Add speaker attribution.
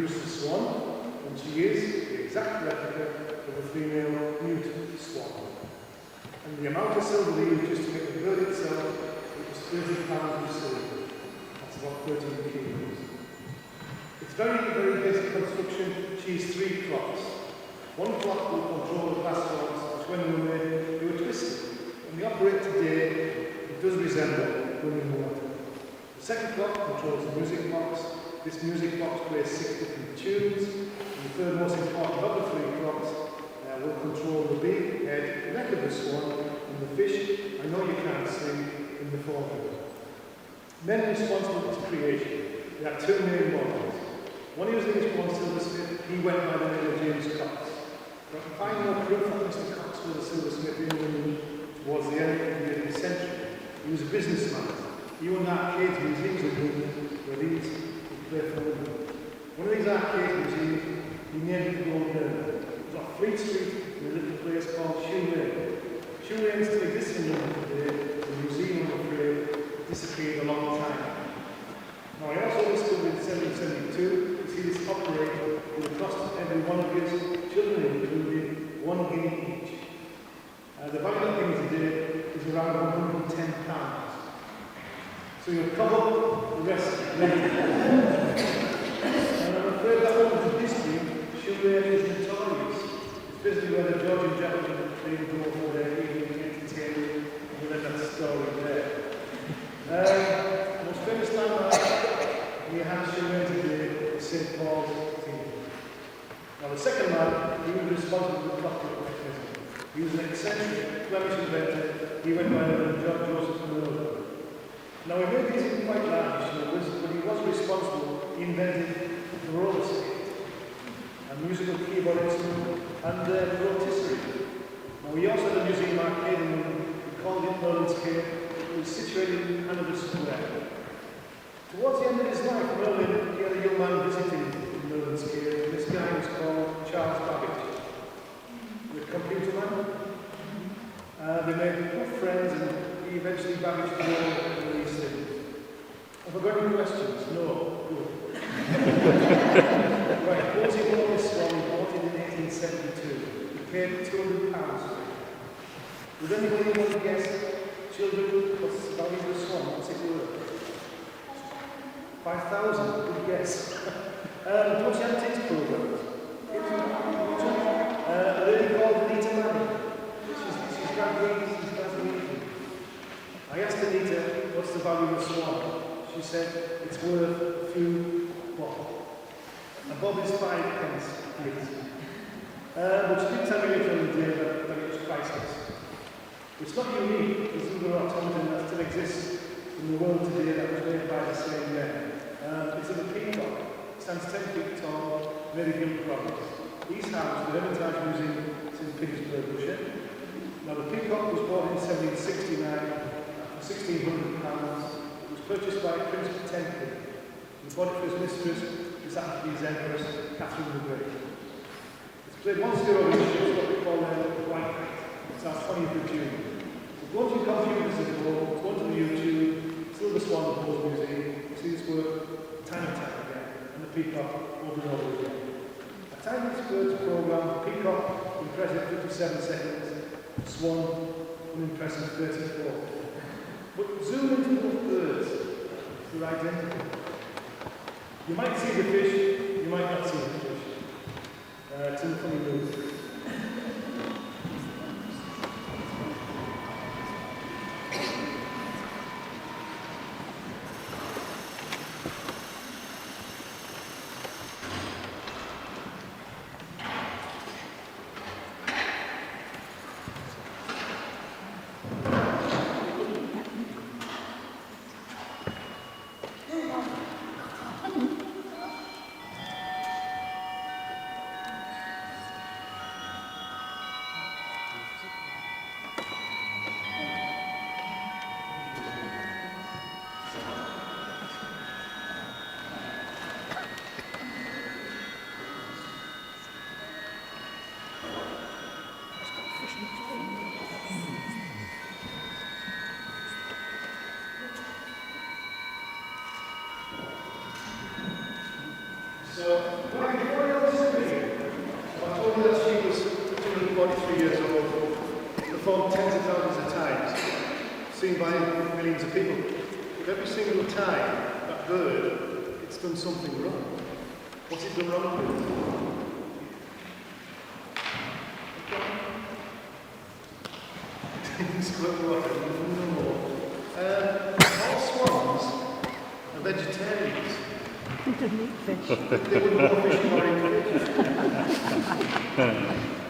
Speaker 1: produce the swan, and she is the exact replica of a female newt swan. And the amount of silver they used just to make the bird itself, it was 30 pounds of silver. That's about 13 kilos. It's very, very basic construction. She has 3 clocks. One clock will control the glass rods, which when they were made, they were twisted. When they operate today, it does resemble running water. The second clock controls the music box. This music box plays 6 different tunes. And the third most important of the 3 clocks will control the beak, head, the neck of the swan, and the fish, I know you can't see, in the foreground. Men responsible for its creation. There are 2 main models. One was the Swan silversmith. He went by the name of James Cox. But I find no proof that Mr. Cox was a silversmith in London towards the end of the 18th century. He was a businessman. He owned arcades museums in London where these would play for London. One of these arcade museums, he named it the Golden Earth. It was off Fleet Street in a little place called Shoe Lane. Shoe Lane still exists in London today. The museum, I'm afraid, disappeared a long time. Now, I also discovered in 1772 to see this operate with a cost of every one of his children included 1 guinea each. The value of things today is around £110. So you'll cover the rest later. And I'm afraid that opens to history. Shoe Lane is notorious. It's basically where the Georgian gentlemen played the door for their evening entertainment, and we'll let that story there. Most famous landmark we have Shoe Lane today is St. Paul's Cathedral. Now the second man, he was responsible for the clock mechanism. He was an eccentric Flemish inventor. He went by the name of John Joseph Miller. Now he made these quite large numbers, but he was responsible. He invented the roller skate, a musical keyboard instrument, and rotisserie. Now he also had a museum arcade in London. We called it Merlin's Cave. It was situated in Hanover Square. Towards the end of his life, Merlin, he had a young man visiting in Merlin's Cave. This guy was called Charles Babbage, the computer man. They made good friends, and he eventually Babbage to all these things. Have I got any questions? No. Good. Right, Posey bought this swan, he bought it in 1872. He paid £200 for it. Would anybody want to guess, children, what's the value of the swan? What's it worth? 5,000, good guess. What's the antiques program? A lady called Anita Manning. She's graduating. I asked Anita, what's the value of the swan? She said, it's worth a few bob. A bob is 5 pence, please. But she didn't tell me later on the day that it was priceless. It's not unique. There's another automaton that still exists in the world today that was made by the same men. It's of a peacock. It stands 10 feet tall, very gilt bronze. These housed the Hermitage Museum in Petersburg, Russia. Now the peacock was bought in 1769 for £1,600. It was purchased by Prince Potemkin. He bought it for his mistress, his Japanese Empress, Catherine the Great. It's played once a year over the shows, what we call the White Night. It's our 20th of June. So go to your computers at home, go to the YouTube, Silver Swan Bowes Museum, you see this work time and time again, and the peacock over and over again. A tiny birds program, peacock impressive 57 seconds, swan unimpressive 34. But zoom into both birds, they're identical. You might see the fish, you might not see the fish. It's in the funny mood. performed tens of thousands of times, seen by millions of people. But every single time, that bird, it's done something wrong. What's it done wrong with? All swans are vegetarians.
Speaker 2: They don't eat fish.
Speaker 1: They wouldn't go fishing or eat fish.